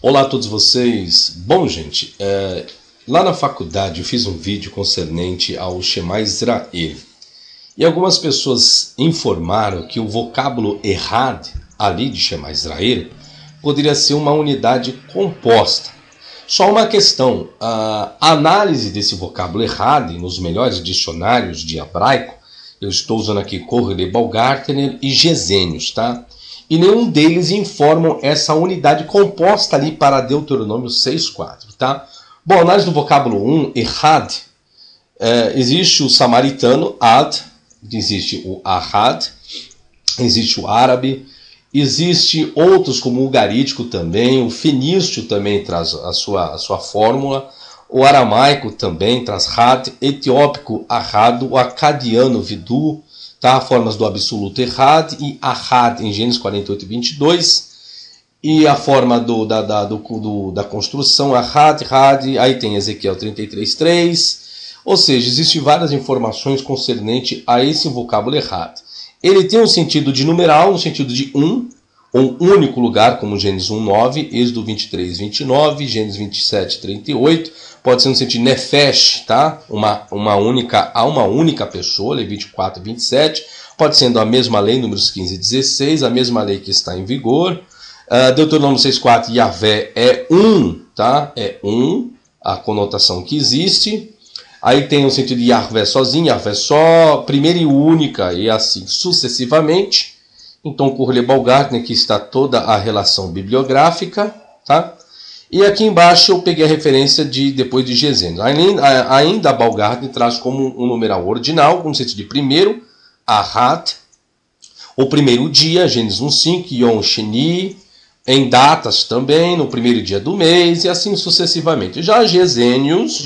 Olá a todos vocês. Bom, gente, lá na faculdade eu fiz um vídeo concernente ao Shema Israel. E algumas pessoas informaram que o vocábulo errad, ali de Shema Israel, poderia ser uma unidade composta. Só uma questão, a análise desse vocábulo errad nos melhores dicionários de hebraico, eu estou usando aqui Correle Baumgartner e Gesenius, tá? E nenhum deles informam essa unidade composta ali para Deuteronômio 6.4, tá? Bom, análise do vocábulo 1, errad, existe o samaritano, ad, existe o ahad, existe o árabe, existe outros como o ugarítico também, o fenício também traz a sua fórmula, o aramaico também traz had, etiópico ahad, o acadiano vidu, tá? Formas do absoluto errad e ahad em Gênesis 48:22, e a forma da construção ahad, had, aí tem Ezequiel 33:3, ou seja, existem várias informações concernentes a esse vocábulo errad. Ele tem um sentido de numeral, no sentido de um único lugar, como Gênesis 1:9, Êxodo 23:29, Gênesis 27:38, pode ser no sentido nefesh, tá? Uma única pessoa, Levítico 4:27, pode ser a mesma lei, Números 15:16, a mesma lei que está em vigor. Deuteronômio 6:4, Yahvé é um, tá? É um, a conotação que existe. Aí tem o sentido de Yahvé sozinho, Yahvé só, primeira e única, e assim sucessivamente. Então, Correle Baumgartner, aqui está toda a relação bibliográfica, tá? E aqui embaixo eu peguei a referência depois de Gesenius. Ainda Baumgartner traz como um numeral ordinal, no sentido de primeiro, ahad, o primeiro dia, Gênesis 1:5, Yom Sheni, em datas também, no primeiro dia do mês, e assim sucessivamente. Já Gesenius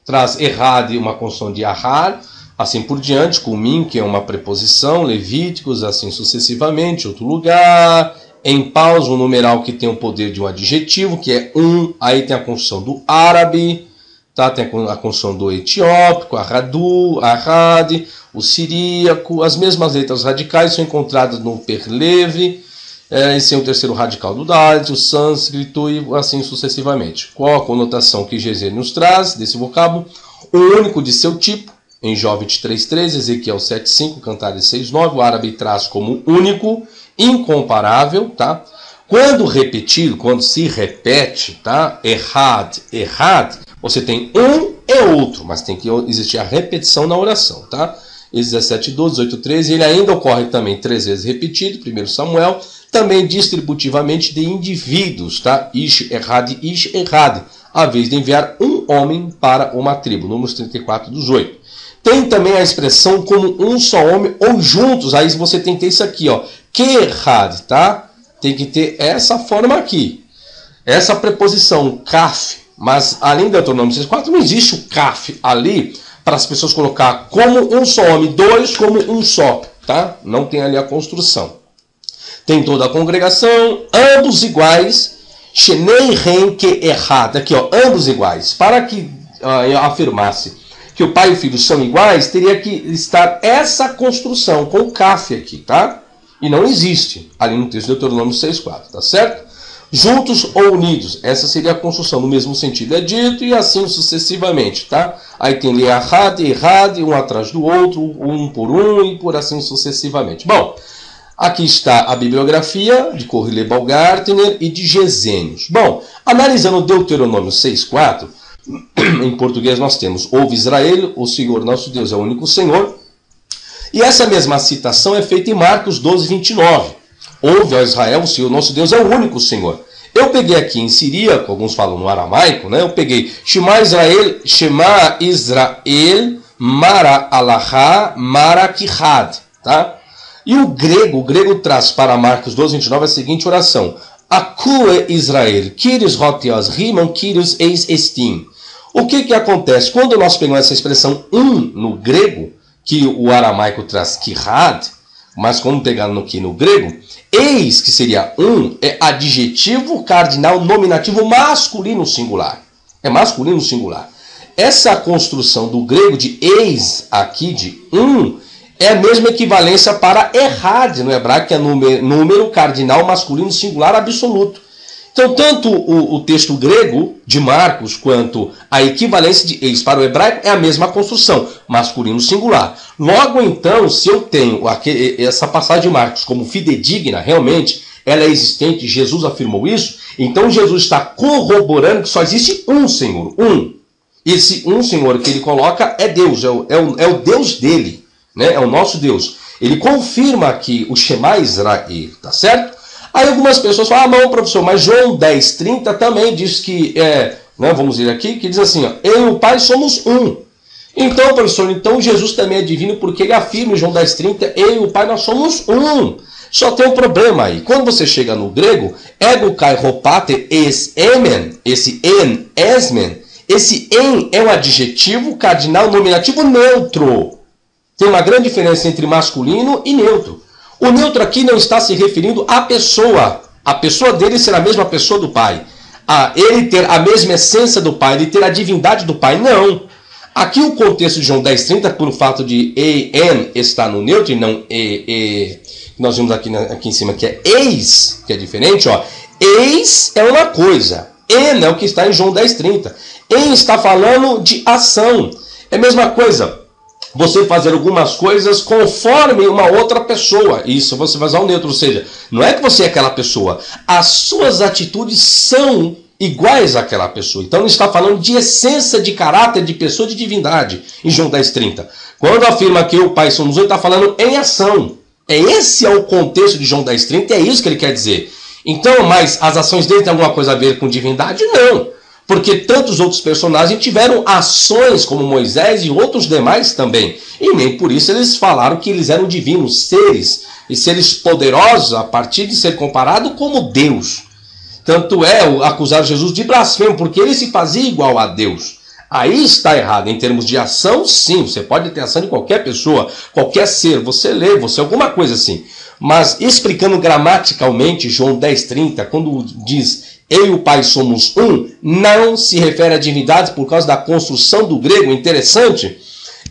traz errad, uma construção de ahar, assim por diante, com min, que é uma preposição, Levíticos, assim sucessivamente, outro lugar, em pausa, um numeral que tem o poder de um adjetivo, que é um, aí tem a construção do árabe, tá? Tem a construção do etiópico, aradu, arad, o siríaco, as mesmas letras radicais são encontradas no perleve, esse é o terceiro radical do Dalit, o sânscrito e assim sucessivamente. Qual a conotação que Gesenius traz desse vocábulo? O único de seu tipo, em Jó 23:13, Ezequiel 7:5, Cantares 6:9, o árabe traz como único, incomparável, tá? Quando repetido, quando se repete, tá? Errad, você tem um e outro, mas tem que existir a repetição na oração, tá? 17:12, 8:13, ele ainda ocorre também 3 vezes repetido, 1 Samuel, também distributivamente de indivíduos, tá? Ish errad, a vez de enviar um homem para uma tribo, Números 34:8. Tem também a expressão como um só homem ou juntos, aí você tem que ter isso aqui, ó, kerrad, tá? Tem que ter essa forma aqui, essa preposição kaf, mas além do Deuteronômio 6:4 não existe o kaf ali para as pessoas colocar como um só homem, dois como um só, tá? Não tem ali a construção. Tem toda a congregação, ambos iguais, shenei ren que errad, aqui ó, ambos iguais. Para que afirmasse que o pai e o filho são iguais, teria que estar essa construção com o kaf aqui, tá? E não existe ali no texto de Deuteronômio 6:4, tá certo? Juntos ou unidos, essa seria a construção, no mesmo sentido é dito, e assim sucessivamente, tá? Aí tem errad, um atrás do outro, um por um, e por assim sucessivamente. Bom, aqui está a bibliografia de Correle Baumgartner e de Gesenius. Bom, analisando Deuteronômio 6:4, em português nós temos: ouve Israel, o Senhor nosso Deus é o único Senhor. E essa mesma citação é feita em Marcos 12:29. Ouve, ó Israel, o Senhor nosso Deus é o único Senhor. Eu peguei aqui em siríaco, alguns falam no aramaico, né? Eu peguei Shema Israel, Mara Alahá, Mara Kihad, tá? E o grego traz para Marcos 12:29 a seguinte oração: Akue Israel, Kyrios Hotios, Rimam Kyrios eis estim. O que acontece? Quando nós pegamos essa expressão no grego, que o aramaico traz Kihad, mas como pegar aqui no grego, eis, que seria é adjetivo cardinal nominativo masculino singular. É masculino singular. Essa construção do grego de eis, aqui de é a mesma equivalência para errad no hebraico, que é número cardinal masculino singular absoluto. Então, tanto o texto grego de Marcos quanto a equivalência de eis para o hebraico é a mesma construção, masculino singular. Logo, então, se eu tenho essa passagem de Marcos como fidedigna, realmente, ela é existente, Jesus afirmou isso, então Jesus está corroborando que só existe um Senhor, um. Esse um Senhor que ele coloca é Deus, é o Deus dele, né? É o nosso Deus. Ele confirma aqui o Shema Israel, tá certo? Aí algumas pessoas falam, não, professor, mas João 10:30 também diz que, vamos ver aqui, que diz assim, ó, eu e o Pai somos um. Então, professor, então Jesus também é divino porque ele afirma em João 10:30, eu e o Pai nós somos um. Só tem um problema aí. Quando você chega no grego, ego kai hopater es emen, esse en, esmen, esse en é um adjetivo cardinal nominativo neutro. Tem uma grande diferença entre masculino e neutro. O neutro aqui não está se referindo à pessoa. A pessoa dele será a mesma pessoa do Pai. Ele ter a mesma essência do Pai, ele ter a divindade do Pai. Não. Aqui o contexto de João 10:30, por fato de en estar no neutro e não nós vimos aqui em cima que é eis, que é diferente. Ó. Eis é uma coisa. En é o que está em João 10:30. En está falando de ação. É a mesma coisa. Você fazer algumas coisas conforme uma outra pessoa. Isso você vai usar o neutro, ou seja, não é que você é aquela pessoa. As suas atitudes são iguais àquela pessoa. Então ele está falando de essência, de caráter, de pessoa, de divindade, em João 10:30. Quando afirma que o Pai somos um, ele está falando em ação. Esse é o contexto de João 10:30, é isso que ele quer dizer. Então, mas as ações dele têm alguma coisa a ver com divindade? Não. Porque tantos outros personagens tiveram ações como Moisés e outros demais também. E nem por isso eles falaram que eles eram divinos, seres. E seres poderosos a partir de ser comparado como Deus. Tanto é acusar Jesus de blasfemo, porque ele se fazia igual a Deus. Aí está errado. Em termos de ação, sim. Você pode ter ação de qualquer pessoa, qualquer ser. Você lê, você alguma coisa assim. Mas explicando gramaticalmente, João 10:30, quando diz eu e o Pai somos um, não se refere a divindades por causa da construção do grego. Interessante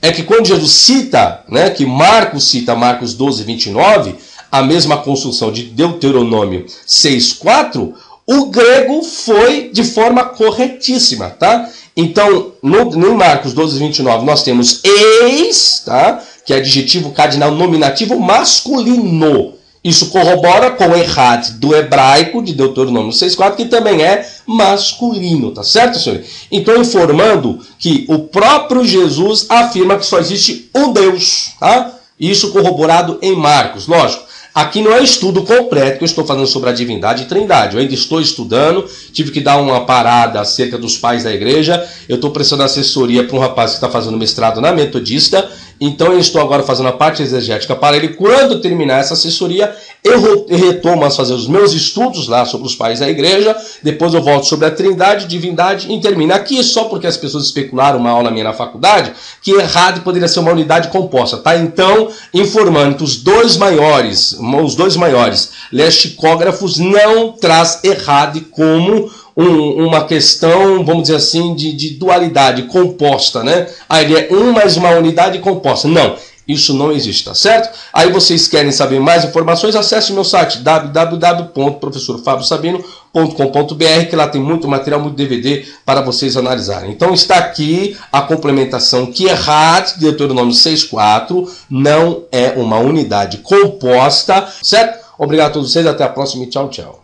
é que quando Jesus cita, que Marcos cita Marcos 12:29, a mesma construção de Deuteronômio 6:4, o grego foi de forma corretíssima, tá? Então, no Marcos 12:29, nós temos eis, tá? Que é adjetivo cardinal nominativo masculino. Isso corrobora com o errat do hebraico de Deuteronômio 6:4, que também é masculino, tá certo, senhor? Então, informando que o próprio Jesus afirma que só existe um Deus, tá? Isso corroborado em Marcos, lógico. Aqui não é estudo completo que eu estou falando sobre a divindade e trindade. Eu ainda estou estudando, tive que dar uma parada acerca dos pais da igreja. Eu estou prestando assessoria para um rapaz que está fazendo mestrado na Metodista. Então eu estou agora fazendo a parte exegética para ele. Quando terminar essa assessoria, eu retomo a fazer os meus estudos lá sobre os pais da igreja. Depois eu volto sobre a trindade, divindade e termino. Aqui só porque as pessoas especularam uma aula minha na faculdade que errado poderia ser uma unidade composta, tá? Então, informando que os dois maiores lexicógrafos não traz errado como uma questão, vamos dizer assim, de dualidade composta, né? Aí ele é mais uma unidade composta. Não, isso não existe, tá certo? Aí vocês querem saber mais informações, acesse o meu site www.professorfabiosabino.com.br, que lá tem muito material, muito DVD para vocês analisarem. Então está aqui a complementação que errat, Deuteronômio 6:4, não é uma unidade composta, certo? Obrigado a todos vocês, até a próxima e tchau, tchau.